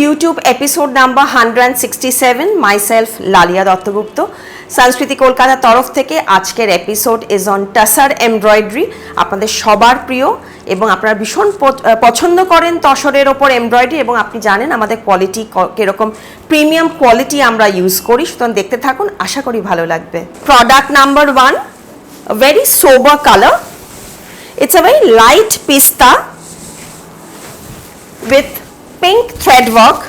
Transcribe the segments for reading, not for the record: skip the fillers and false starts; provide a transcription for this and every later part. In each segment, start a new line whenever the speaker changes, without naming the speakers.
YouTube episode number 167. Myself Lalia Dattagupta. সংস্কৃতি কলকাতা তরফ থেকে আজকের episode is on tussar embroidery. আপনাদের সবার প্রিয় এবং আপনারা ভীষণ পছন্দ করেন তসরের ওপর এমব্রয়ডারি এবং আপনি জানেন আমাদের কোয়ালিটি কিরকম প্রিমিয়াম কোয়ালিটি আমরা ইউজ করি, সুতরাং দেখতে থাকুন, আশা করি ভালো লাগবে। Product number 1, a very sober color. It's a very light pista with pink thread work.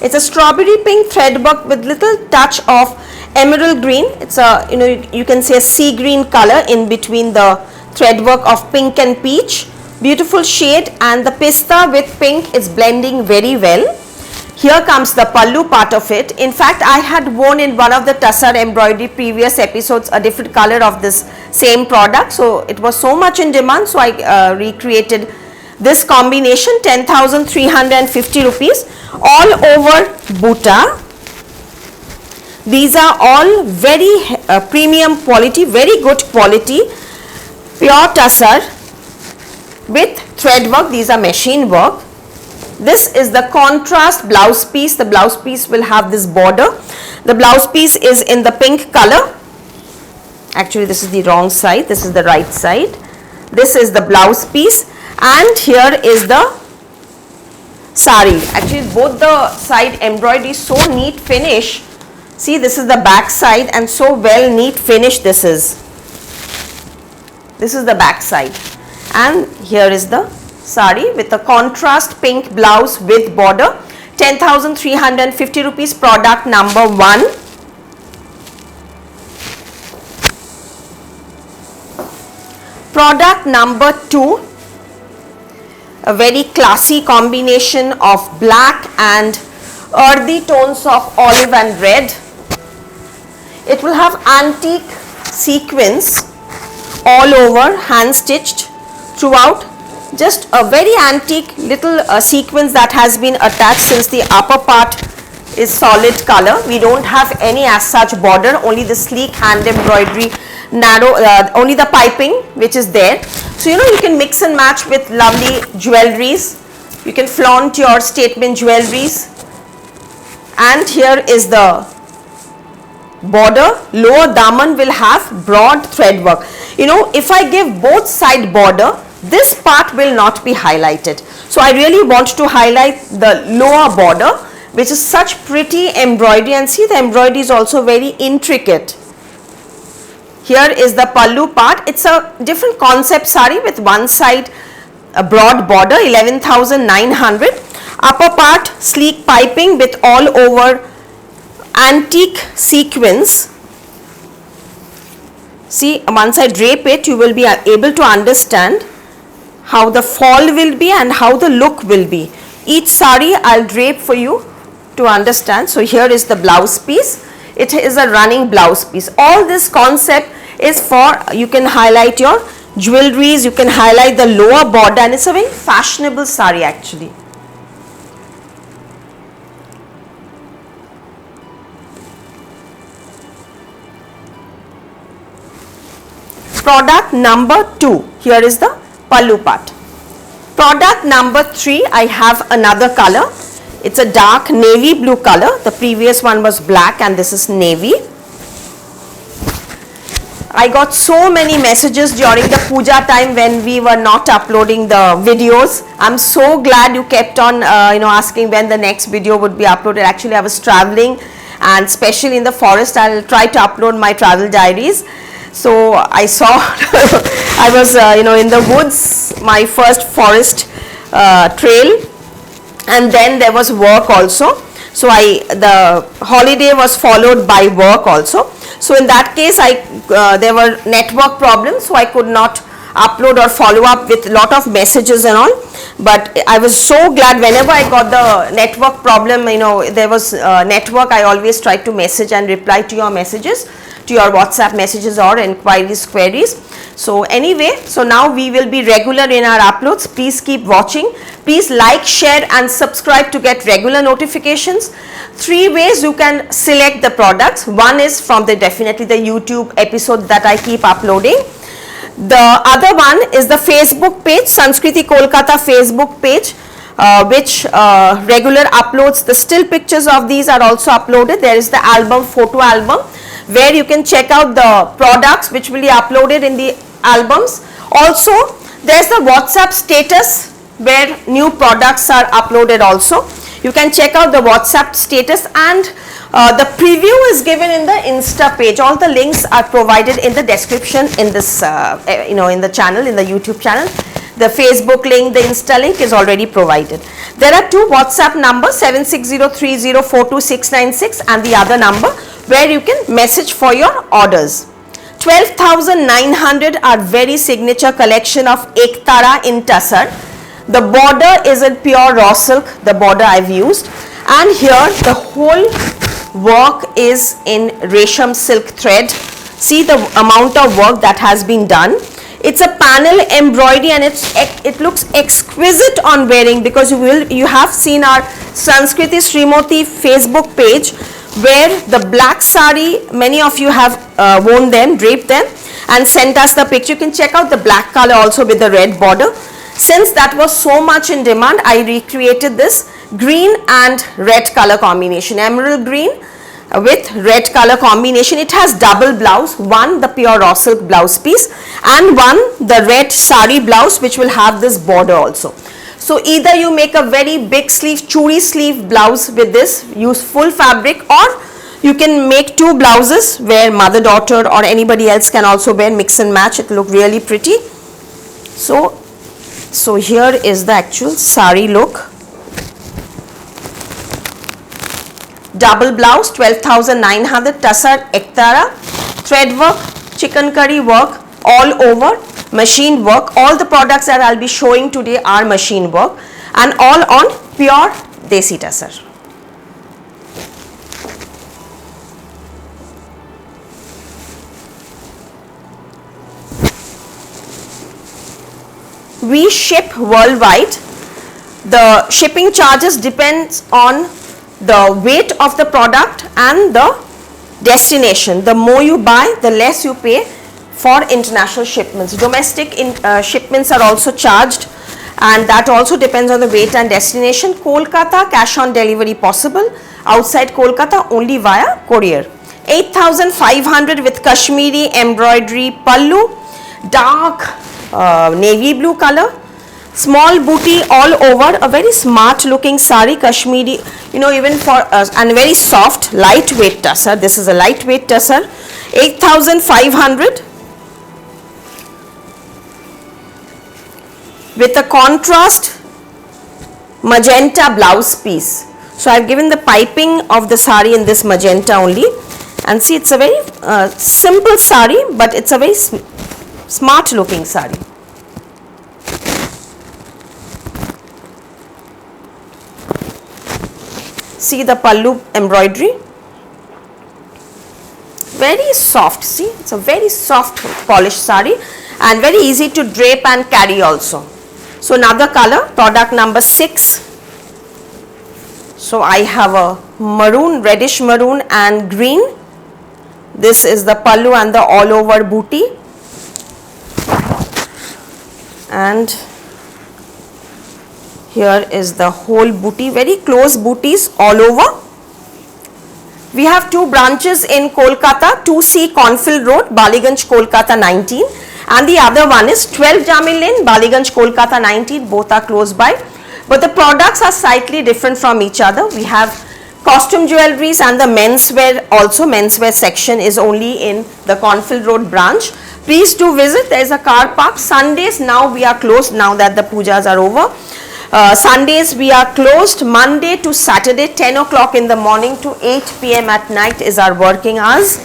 It's a strawberry pink thread work with little touch of emerald green. It's a, you can say a sea green color in between the thread work of pink and peach. Beautiful shade, and the pista with pink is blending very well. Here comes the pallu part of it. In fact, I had worn in one of the Tassar embroidery previous episodes a different color of this same product. So it was so much in demand, so I recreated this combination. 10,350 rupees. All over buta. These are all very premium quality, very good quality, pure Tassar with thread work. These are machine work. This is the contrast blouse piece. The blouse piece will have this border. The blouse piece is in the pink color. Actually, this is the wrong side. This is the right side. This is the blouse piece, and here is the sari. Actually, both the side embroidery is so neat finish. See, this is the back side, and so well neat finish this is. This is the back side, and here is the sari with a contrast pink blouse with border. 10,350 rupees. Product number 1. Product number 2. A very classy combination of black and earthy tones of olive and red. It will have antique sequins all over, hand stitched throughout. Just a very antique little sequence that has been attached, since the upper part is solid color. We don't have any as such border, only the sleek hand embroidery, narrow, only the piping which is there. So you can mix and match with lovely jewelries. You can flaunt your statement jewelries. And here is the border. Lower daman will have broad thread work. If I give both side border, this part will not be highlighted. So I really want to highlight the lower border, which is such pretty embroidery, and see, the embroidery is also very intricate. Here is the pallu part. It's a different concept sari with one side a broad border, 11,900. Upper part sleek piping with all over antique sequins. See, once I drape it, you will be able to understand how the fall will be and how the look will be. Each sari I'll drape for you to understand. So here is the blouse piece. It is a running blouse piece. All this concept is for, you can highlight your jewelries, you can highlight the lower border, and it's a very fashionable sari actually. Product number 2. Here is the pallu part. Product number 3, I have another color. It's a dark navy blue color. The previous one was black and this is navy. I got so many messages during the puja time when we were not uploading the videos. I'm so glad you kept on asking when the next video would be uploaded. Actually, I was traveling, and especially in the forest, I'll try to upload my travel diaries. So I saw I was in the woods, my first forest trail, and then there was work also. So the holiday was followed by work also. So in that case, there were network problems, so I could not upload or follow up with lot of messages and all. But I was so glad whenever I got the network problem, there was network, I always tried to message and reply to your messages, to your WhatsApp messages or inquiries, queries. So anyway, so now we will be regular in our uploads. Please keep watching. Please like, share and subscribe to get regular notifications. 3 ways you can select the products. One is from definitely the YouTube episode that I keep uploading. The other one is the Facebook page, Sanskriti Kolkata Facebook page. which regular uploads. The still pictures of these are also uploaded. There is the album, photo album, where you can check out the products which will be uploaded in the albums. Also, there is the WhatsApp status where new products are uploaded also. You can check out the WhatsApp status, and the preview is given in the Insta page. All the links are provided in the description in this, in the channel, in the YouTube channel. The Facebook link, the Insta link is already provided. There are two WhatsApp numbers, 7603042696, and the other number where you can message for your orders. 12,900 are very signature collection of Ektara in Tussar. The border is in pure raw silk, the border I've used, and here the whole work is in Resham silk thread. See the amount of work that has been done. It's a panel embroidery, and it looks exquisite on wearing, because you have seen our Sanskriti Srimoti Facebook page where the black sari, many of you have worn them, draped them and sent us the picture. You can check out the black color also with the red border. Since that was so much in demand, I recreated this green and red color combination, emerald green with red color combination. It has double blouse, one the pure raw silk blouse piece and one the red sari blouse, which will have this border also. So either you make a very big sleeve, churi sleeve blouse with this, use full fabric, or you can make two blouses where mother, daughter or anybody else can also wear, mix and match. It will look really pretty. So here is the actual sari look. Double blouse, 12,900, Tussar Ektara, thread work, chicken curry work all over, machine work. All the products that I'll be showing today are machine work, and all on pure Desi Tussar. We ship worldwide. The shipping charges depends on the weight of the product and the destination. The more you buy, the less you pay for international shipments. Domestic shipments are also charged, and that also depends on the weight and destination. Kolkata, cash on delivery possible. Outside Kolkata, only via courier. 8,500 with Kashmiri embroidery pallu, dark navy blue color, small booty all over, a very smart looking sari, Kashmiri, even for and very soft, lightweight tussar. This is a lightweight tussar. 8,500 with a contrast magenta blouse piece. So I've given the piping of the sari in this magenta only, and see, it's a very simple sari, but it's a very smart looking sari. See the pallu embroidery, very soft. See, it's a very soft polished sari and very easy to drape and carry also. So another color, product number 6. So I have a maroon, reddish maroon and green. This is the pallu and the all over booty, and here is the whole booty, very close booties all over. We have two branches in Kolkata, 2C Cornfield Road, Baliganj, Kolkata 19, and the other one is 12 Jamil Lane, Baliganj, Kolkata 19. Both are close by, but the products are slightly different from each other. We have costume jewelries and the menswear also. Menswear section is only in the Cornfield Road branch. Please do visit. There is a car park. Sundays now we are closed, now that the pujas are over. Sundays we are closed. Monday to Saturday 10 o'clock in the morning to 8 p.m. at night is our working hours.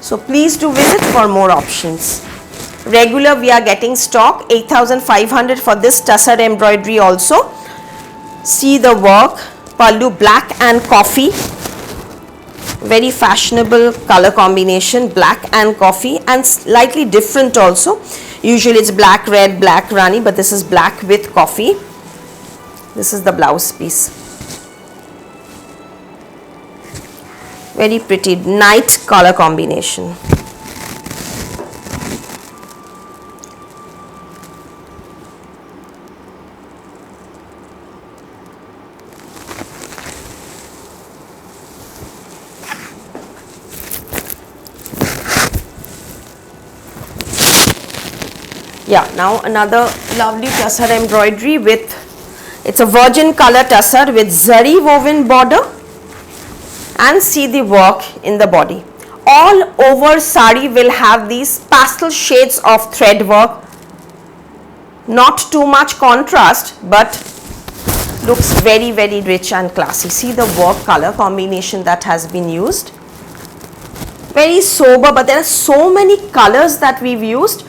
So please do visit for more options. Regular we are getting stock, 8,500 for this tussar embroidery also. See the work, pallu black and coffee, very fashionable color combination, black and coffee, and slightly different also. Usually it's black, red, black, rani, but this is black with coffee. This is the blouse piece. Very pretty night color combination. Yeah, now another lovely tussar embroidery with, it's a virgin color tussar with zari woven border, and see the work in the body. All over sari will have these pastel shades of thread work, not too much contrast, but looks very, very rich and classy. See the work color combination that has been used. Very sober, but there are so many colors that we've used,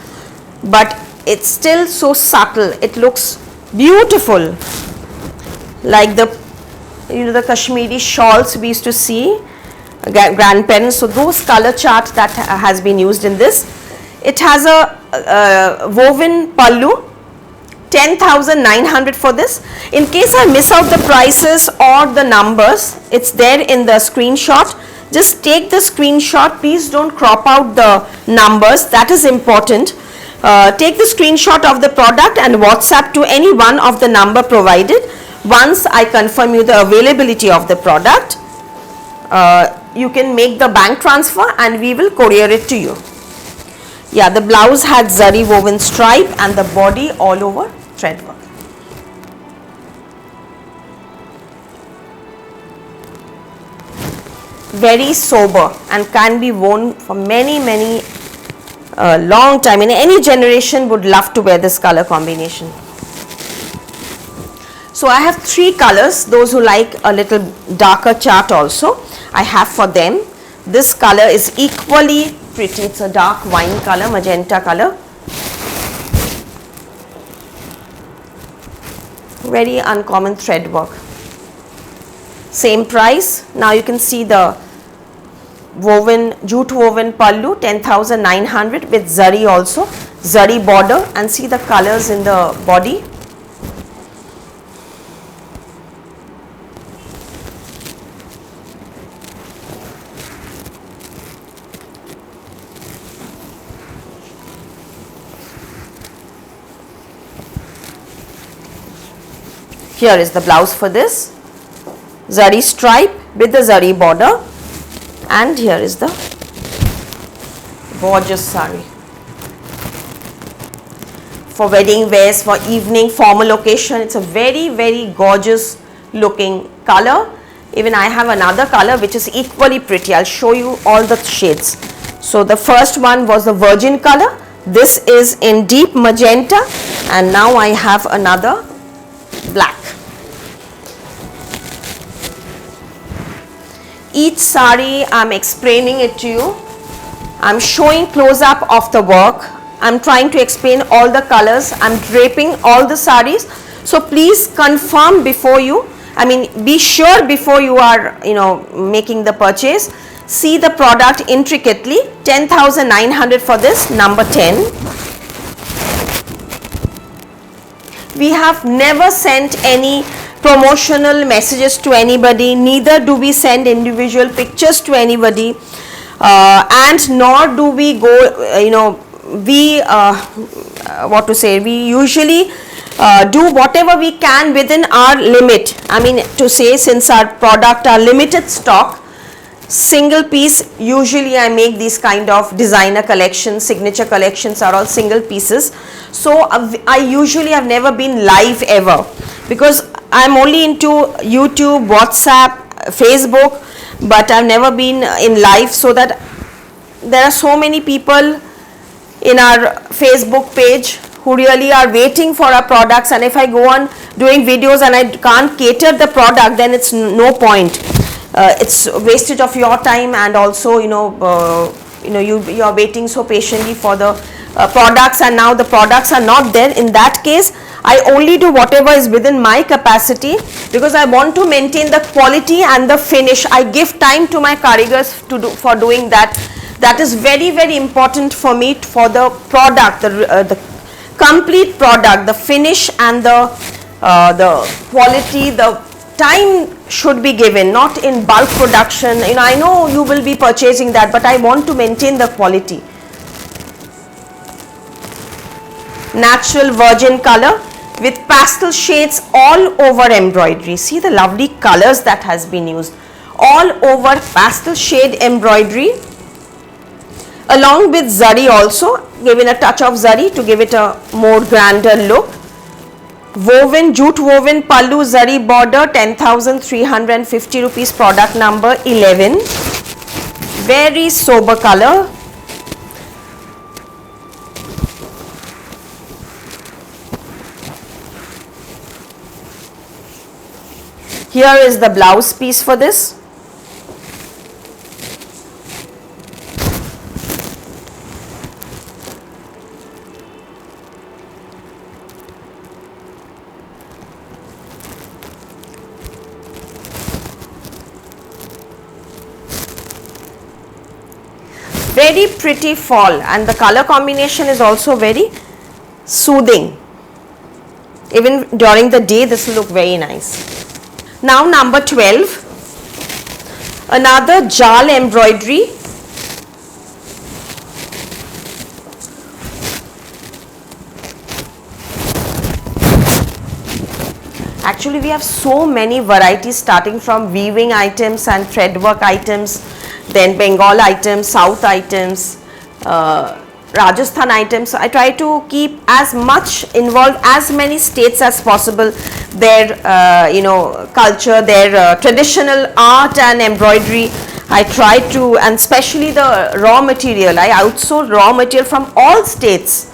but it's still so subtle. It looks beautiful, like the, you know, the Kashmiri shawls we used to see grandparents. So those color chart that has been used in this. It has a woven pallu, 10,900 for this. In case I miss out the prices or the numbers, it's there in the screenshot. Just take the screenshot, please don't crop out the numbers, that is important. Take the screenshot of the product and WhatsApp to any one of the number provided. Once I confirm you the availability of the product, you can make the bank transfer and we will courier it to you. Yeah, the blouse had zari woven stripe and the body all over thread work. Very sober and can be worn for many long time. In any generation would love to wear this color combination. So I have 3 colors. Those who like a little darker chart also, I have for them. This color is equally pretty. It's a dark wine color, magenta color. Very uncommon thread work. Same price. Now you can see the woven, jute woven pallu, 10,900 with zari also, zari border, and see the colors in the body. Here is the blouse for this, zari stripe with the zari border, and here is the gorgeous sari. For wedding wears, for evening, formal occasion, it's a very gorgeous looking color. Even I have another color which is equally pretty. I'll show you all the shades. So the first one was the virgin color. This is in deep magenta, and now I have another black. Each sari I'm explaining it to you. I'm showing close up of the work. I'm trying to explain all the colors. I'm draping all the saris. So please confirm before you, I mean be sure before you are, you know, making the purchase. See the product intricately. 10,900 for this, number 10. We have never sent any promotional messages to anybody, neither do we send individual pictures to anybody, and nor do we go, you know, we what to say, we usually do whatever we can within our limit. I mean to say, since our product are limited stock, single piece, usually I make these kind of designer collections, signature collections are all single pieces. So I usually have never been live ever, because I'm only into YouTube, WhatsApp, Facebook, but I've never been in live. So that there are so many people in our Facebook page who really are waiting for our products, and if I go on doing videos and I can't cater the product, then it's no point. It's wastage of your time, and also you are waiting so patiently for the products, and now the products are not there. In that case, I only do whatever is within my capacity, because I want to maintain the quality and the finish. I give time to my karigars for doing that. That is very important for me, for the product, the complete product, the finish and the quality. The time should be given, not in bulk production. You know, I know you will be purchasing that, but I want to maintain the quality. Natural virgin color with pastel shades all over embroidery. See the lovely colors that has been used. All over pastel shade embroidery. along with zari also, given a touch of zari to give it a more grander look. Woven, jute woven pallu zari border, 10,350 rupees, product number 11. Very sober color. Here is the blouse piece for this. Very pretty fall, and the color combination is also very soothing. Even during the day this will look very nice. Now number 12, another jal embroidery. Actually we have so many varieties, starting from weaving items and thread work items, then Bengal items, South items, Rajasthan items. So I try to keep as much involved as many states as possible, their culture, their traditional art and embroidery. I try to, and especially the raw material, I outsource raw material from all states.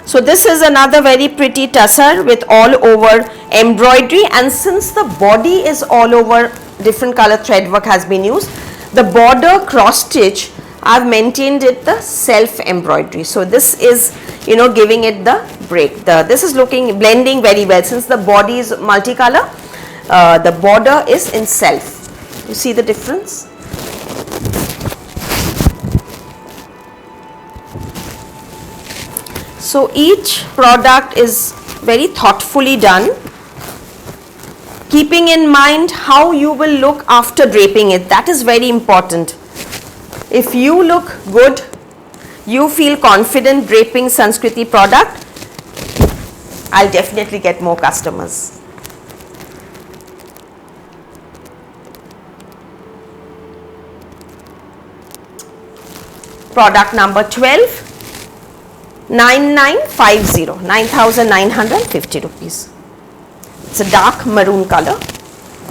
So this is another very pretty tussar with all over embroidery, and since the body is all over different color thread work has been used, the border cross stitch I've maintained it the self embroidery. So this is giving it the break. This is blending very well, since the body is multicolor, the border is in self. You see the difference? So each product is very thoughtfully done, keeping in mind how you will look after draping it. That is very important. If you look good, you feel confident draping Sanskriti product, I'll definitely get more customers. Product number 12, 9950, 9,950 rupees. It's a dark maroon color,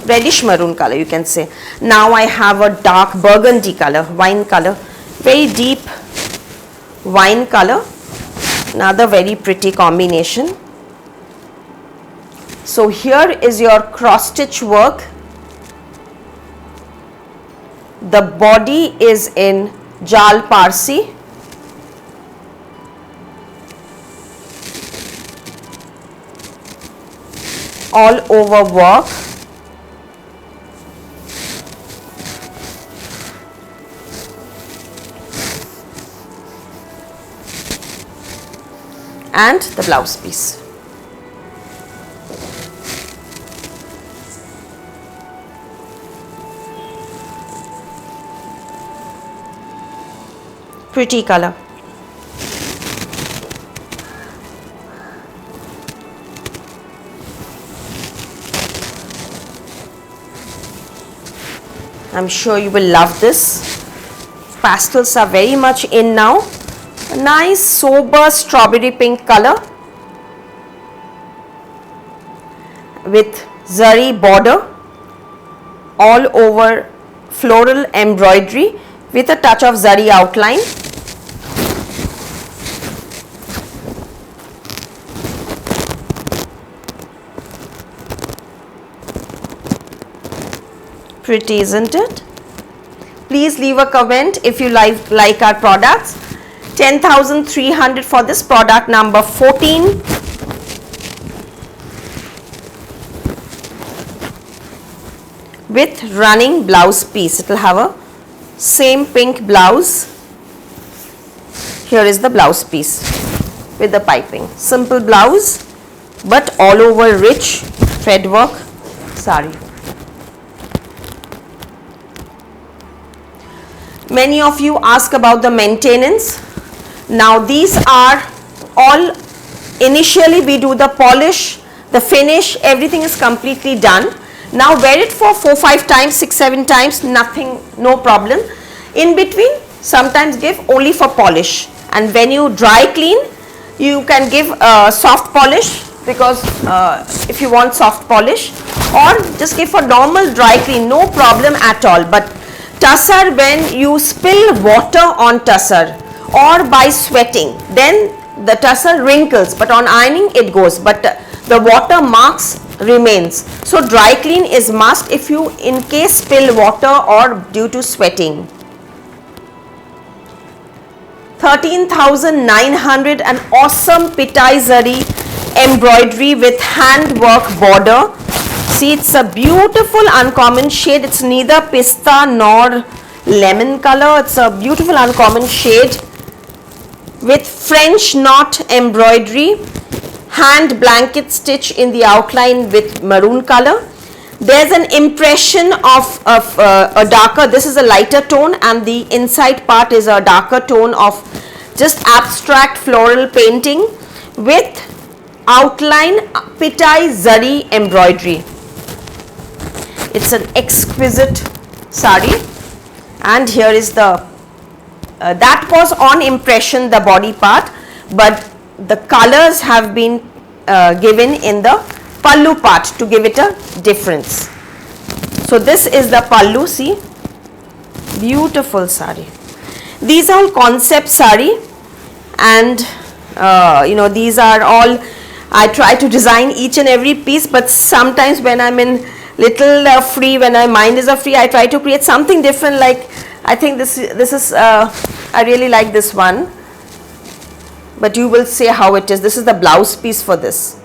reddish maroon color you can say. Now I have a dark burgundy color, wine color, very deep wine color, another very pretty combination. So here is your cross stitch work. The body is in Jal Parsi. All over work. And the blouse piece. Pretty color. I'm sure you will love this. Pastels are very much in now. A nice sober strawberry pink color with zari border, all over floral embroidery with a touch of zari outline. Pretty, isn't it? Please leave a comment if you like our products. 10,300 for this, product number 14. With running blouse piece. It will have a same pink blouse. Here is the blouse piece with the piping. Simple blouse but all over rich thread work sari. Many of you ask about the maintenance. Now these are all, initially we do the polish, the finish, everything is completely done. Now wear it for 4-5 times, 6-7 times, nothing, no problem. In between, sometimes give only for polish, and when you dry clean, you can give soft polish, because if you want soft polish, or just give for normal dry clean, no problem at all. But tussar, when you spill water on tussar or by sweating, then the tussar wrinkles, but on ironing it goes, but the water marks remains. So dry clean is must if you in case spill water or due to sweating. 13,900, an awesome pitai zari embroidery with handwork border. See, it's a beautiful uncommon shade. It's neither pista nor lemon color. It's a beautiful uncommon shade with French knot embroidery, hand blanket stitch in the outline with maroon color. There's an impression of a darker, this is a lighter tone, and the inside part is a darker tone of just abstract floral painting with outline pitai zari embroidery. It's an exquisite sari, and here is the that was on impression, the body part, but the colors have been given in the pallu part to give it a difference. So this is the pallu. See, beautiful sari. These are all concept sari, and these are all, I try to design each and every piece, but sometimes when I'm in little free, when my mind is free, I try to create something different. Like, I think this is I really like this one, but you will say how it is. This is the blouse piece for this.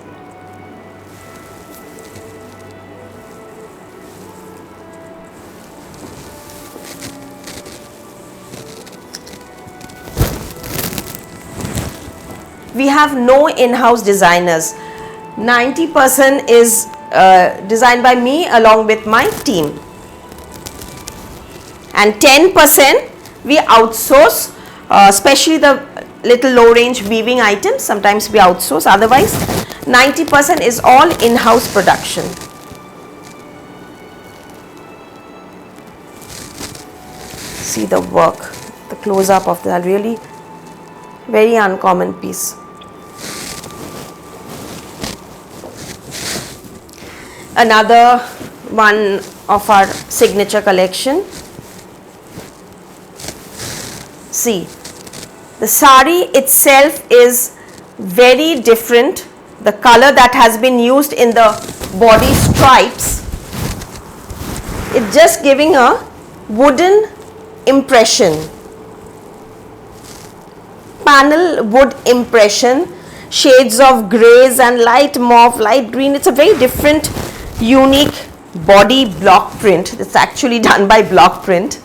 We have no in-house designers. 90% is designed by me along with my team, and 10% we outsource, especially the little low range weaving items. Sometimes we outsource, otherwise 90% is all in-house production. See the work, the close up of that, really very uncommon piece. Another one of our signature collection. See, the sari itself is very different. The color that has been used in the body stripes, it's just giving a wooden impression, panel wood impression, shades of grays and light mauve, light green. It's a very different, unique body block print. It's actually done by block print.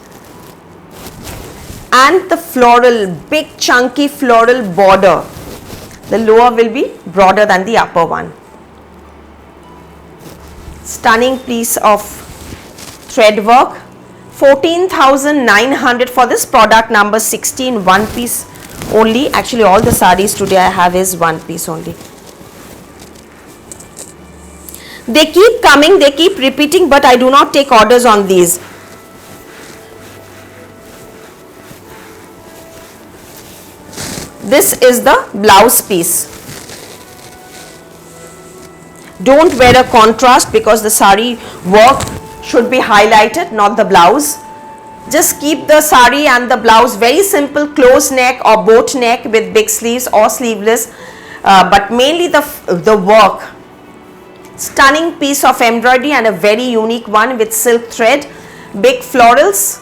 And the floral, big chunky floral border. The lower will be broader than the upper one. Stunning piece of thread work. 14,900 for this product number 16, one piece only. Actually, all the sarees today I have is one piece only. They keep coming, they keep repeating, but I do not take orders on these. This is the blouse piece. Don't wear a contrast, because the sari work should be highlighted, not the blouse. Just keep the sari and the blouse very simple, close neck or boat neck with big sleeves or sleeveless, but mainly the work. Stunning piece of embroidery and a very unique one with silk thread, big florals,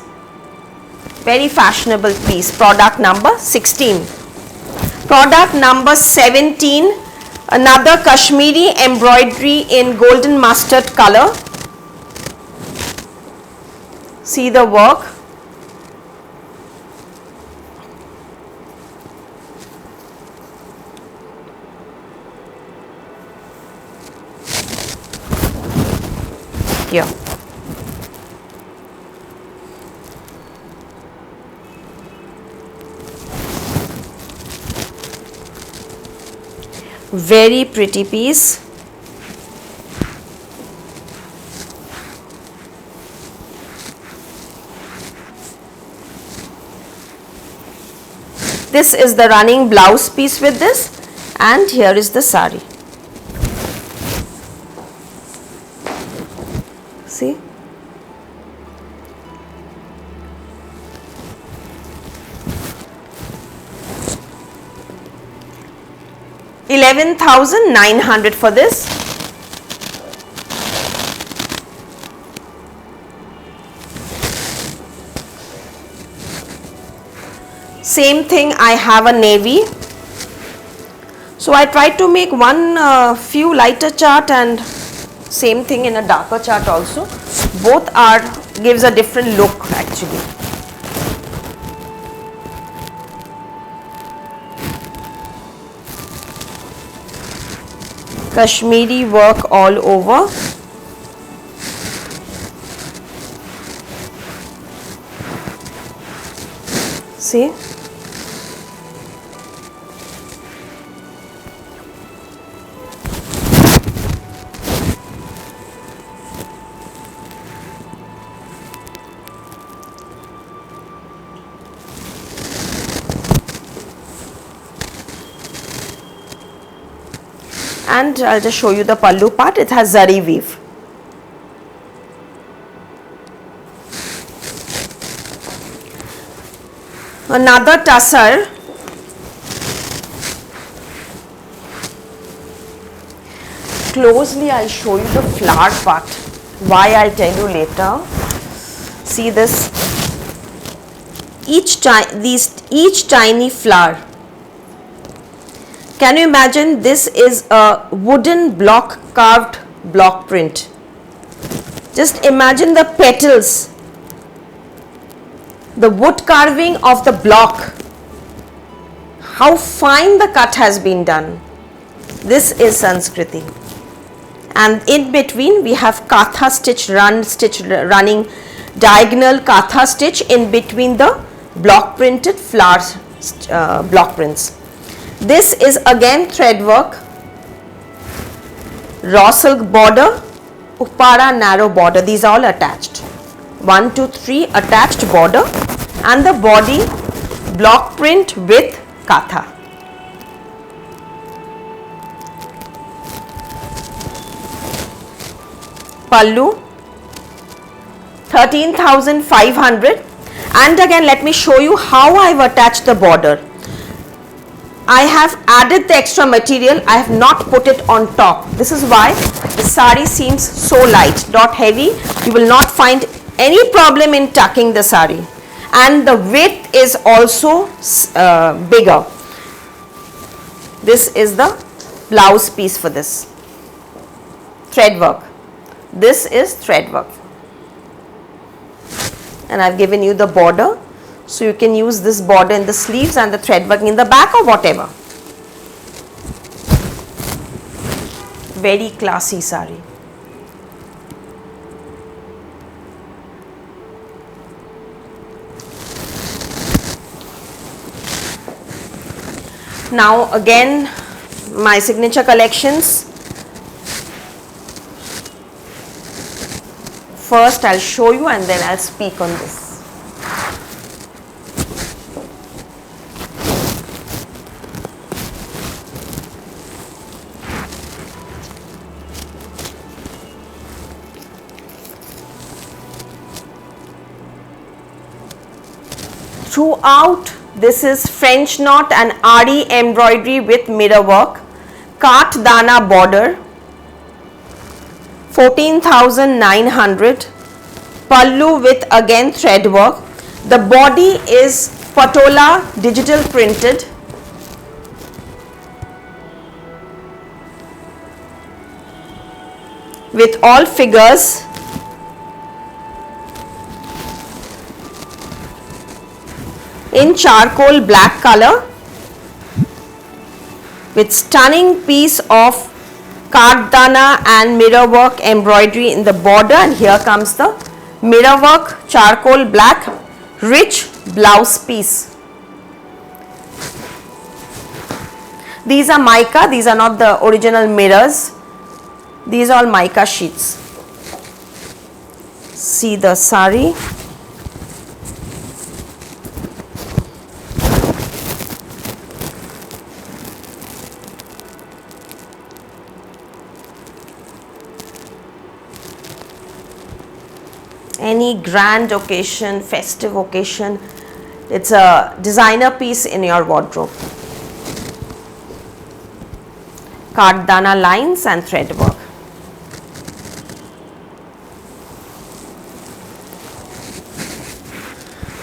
very fashionable piece. Product number 16. Product number 17, another Kashmiri embroidery in golden mustard color. See the work. Here. Very pretty piece. This is the running blouse piece with this, and here is the sari. See? $11,900 for this. Same thing, I have a navy. So I tried to make one few lighter chart and same thing in a darker chart also. Both are gives a different look actually. Kashmiri work all over. See? And I'll just show you the pallu part. It has zari weave. Another tussar. Closely I'll show you the flower part. Why, I'll tell you later. See this. Each tiny flower. Can you imagine, this is a wooden block carved block print. Just imagine the petals, the wood carving of the block, how fine the cut has been done. This is Sanskriti. And in between we have katha stitch, running diagonal katha stitch in between the block printed flowers, block prints. This is again thread work, raw silk border, upara narrow border. These are all attached. 1, 2, 3 attached border, and the body block print with katha. Pallu 13,500, and again let me show you how I have attached the border. I have added the extra material, I have not put it on top. This is why the sari seems so light, not heavy. You will not find any problem in tucking the sari, and the width is also bigger. This is the blouse piece for this. Thread work. This is thread work, and I have given you the border. So you can use this border in the sleeves and the thread work in the back or whatever. Very classy sari. Now again, my signature collections. First I'll show you and then I'll speak on this. Throughout, this is French knot and Ari embroidery with mirror work, Kat Dana border, 14,900, pallu with again thread work. The body is patola digital printed. With all figures. In charcoal black color with stunning piece of kardana and mirror work embroidery in the border, and here comes the mirror work charcoal black rich blouse piece. These are mica, these are not the original mirrors, these are all mica sheets. See the sari. any grand occasion, festive occasion. It's a designer piece in your wardrobe. Kardana lines and thread work.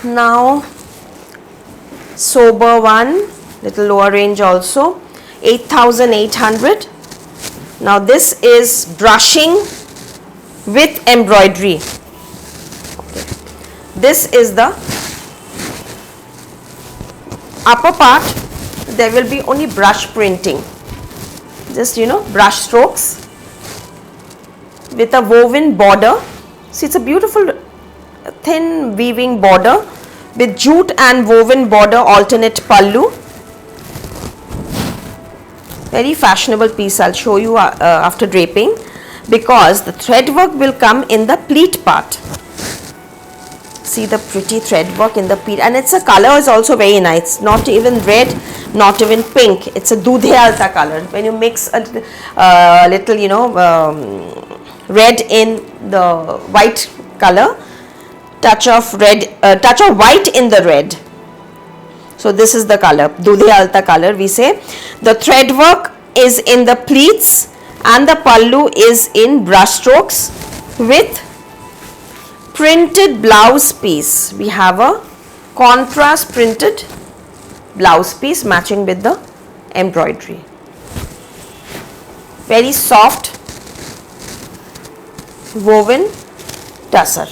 Now sober one, little lower range also, 8,800. Now this is brushing with embroidery. Okay. This is the upper part. There will be only brush printing, just brush strokes with a woven border. See, it's a beautiful thin weaving border with jute and woven border, alternate pallu. Very fashionable piece. I'll show you after draping, because the thread work will come in the pleat part. See the pretty thread work in the pleat, and it's a color is also very nice. Not even red, not even pink. It's a dudhe alta color. When you mix a little red in the white color, touch of red, touch of white in the red. So this is the color, dudhe alta color we say. The thread work is in the pleats and the pallu is in brush strokes with printed blouse piece. We have a contrast printed blouse piece matching with the embroidery. Very soft woven tussar.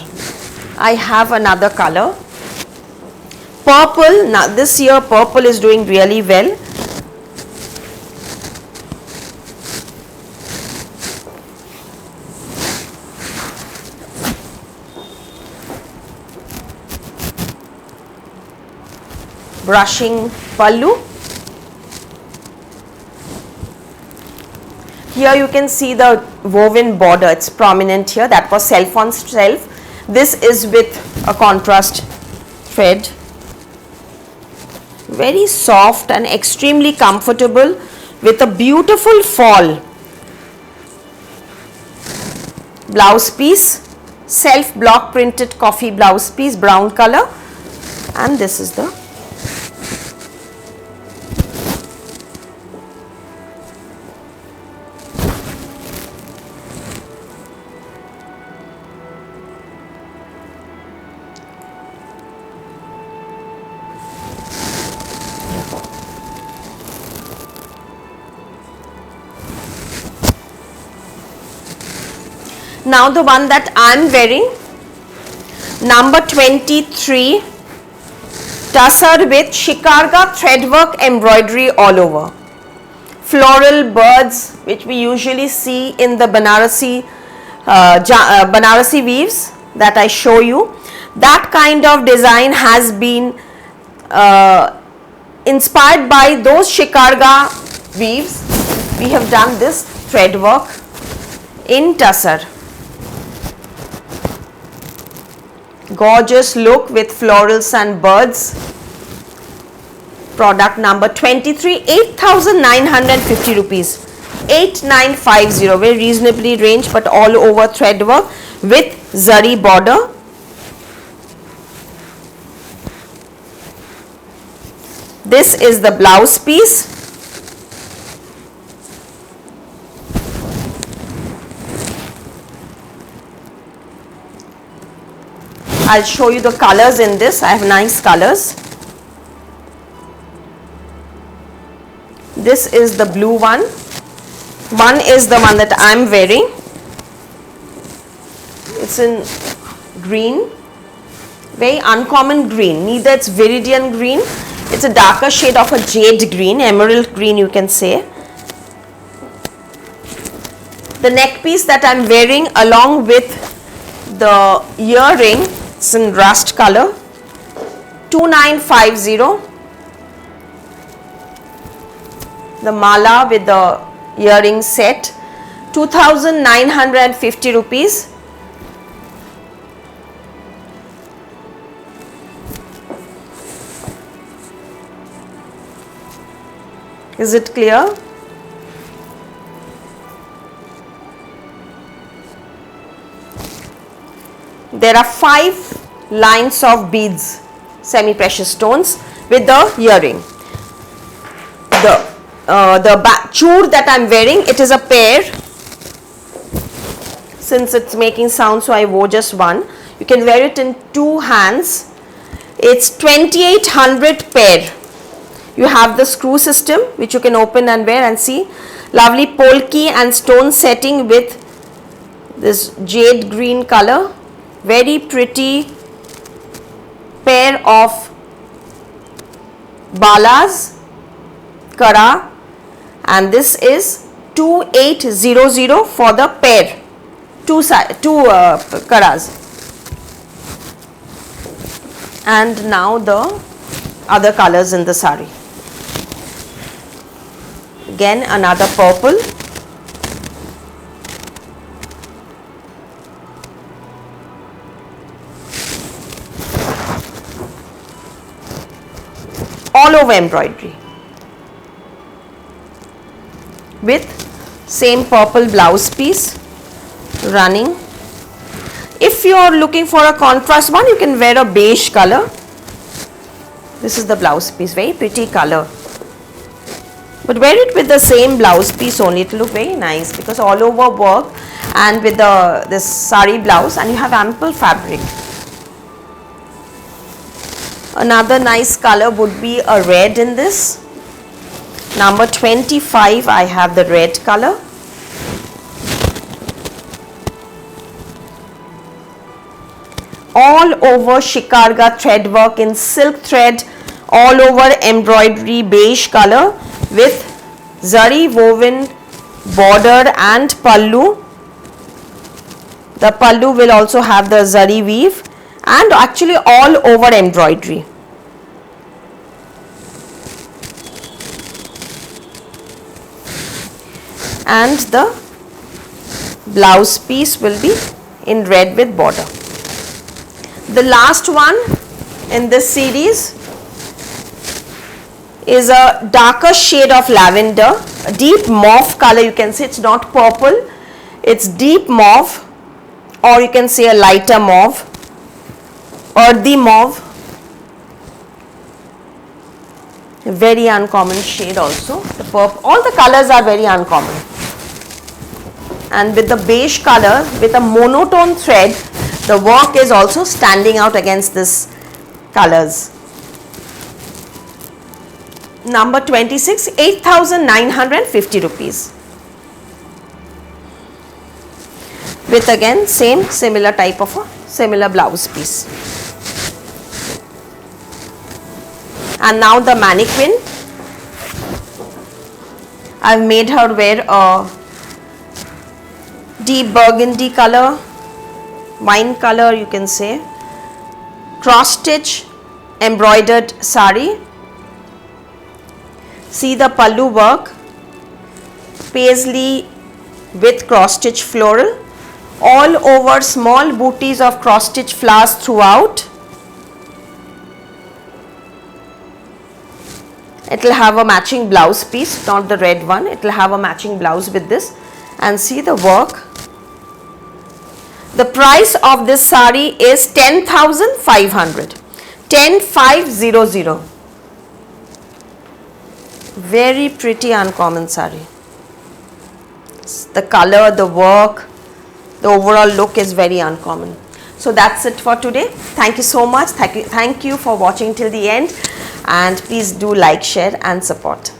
I have another color, purple. Now this year purple is doing really well. Brushing pallu. Here you can see the woven border, it's prominent here. That was self on self. This is with a contrast thread. Very soft and extremely comfortable with a beautiful fall. Blouse piece, self block printed coffee blouse piece, brown color, and this is the now the one that I am wearing, number 23, tussar with shikarga thread work embroidery all over. Floral birds which we usually see in the Banarasi weaves that I show you. That kind of design has been inspired by those shikarga weaves. We have done this thread work in tussar. Gorgeous look with florals and birds. Product number 23, 8,950 rupees. 8,950, very reasonably ranged, but all over thread work with zari border. This is the blouse piece. I'll show you the colors in this. I have nice colors. This is the blue one. One is the one that I'm wearing. It's in green. Very uncommon green. Neither it's viridian green. It's a darker shade of a jade green, emerald green you can say. The neck piece that I'm wearing along with the earring, it's in rust color, 2,950. The mala with the earring set, 2,950 rupees. Is it clear? there are 5 lines of beads, semi-precious stones with the earring. The choor that I am wearing, it is a pair. Since it's making sound, so I wore just one. You can wear it in 2 hands. It's 2800 pair. You have the screw system which you can open and wear, and see lovely polki and stone setting with this jade green color. Very pretty pair of balas, kara, and this is 2800 for the pair. Two karas. And now the other colors in the sari. Again another purple. All over embroidery with same purple blouse piece running. If you are looking for a contrast one, you can wear a beige color. This is the blouse piece, very pretty color. But wear it with the same blouse piece only, it will look very nice, because all over work and with this sari blouse, and you have ample fabric. Another nice color would be a red in this. Number 25, I have the red color. All over shikarga thread work in silk thread, all over embroidery beige color with zari woven border and pallu. The pallu will also have the zari weave, and actually all over embroidery. And the blouse piece will be in red with border. The last one in this series is a darker shade of lavender, a deep mauve color. You can say it's not purple, it's deep mauve, or you can say a lighter mauve, earthy mauve. A very uncommon shade also. The purple, all the colors are very uncommon. And with the beige color, with a monotone thread, the work is also standing out against this colors. Number 26, 8,950 rupees. With again same similar type of a similar blouse piece. And now the mannequin. I've made her wear a deep burgundy color, wine color you can say, cross stitch embroidered sari. See the pallu work, paisley with cross stitch floral, all over small booties of cross stitch flowers throughout. It will have a matching blouse piece, not the red one, it will have a matching blouse with this, and see the work. The price of this sari is 10,500, 10,500. Very pretty uncommon sari. The color, the work, the overall look is very uncommon. So that's it for today. Thank you so much. Thank you for watching till the end, and please do like, share and support.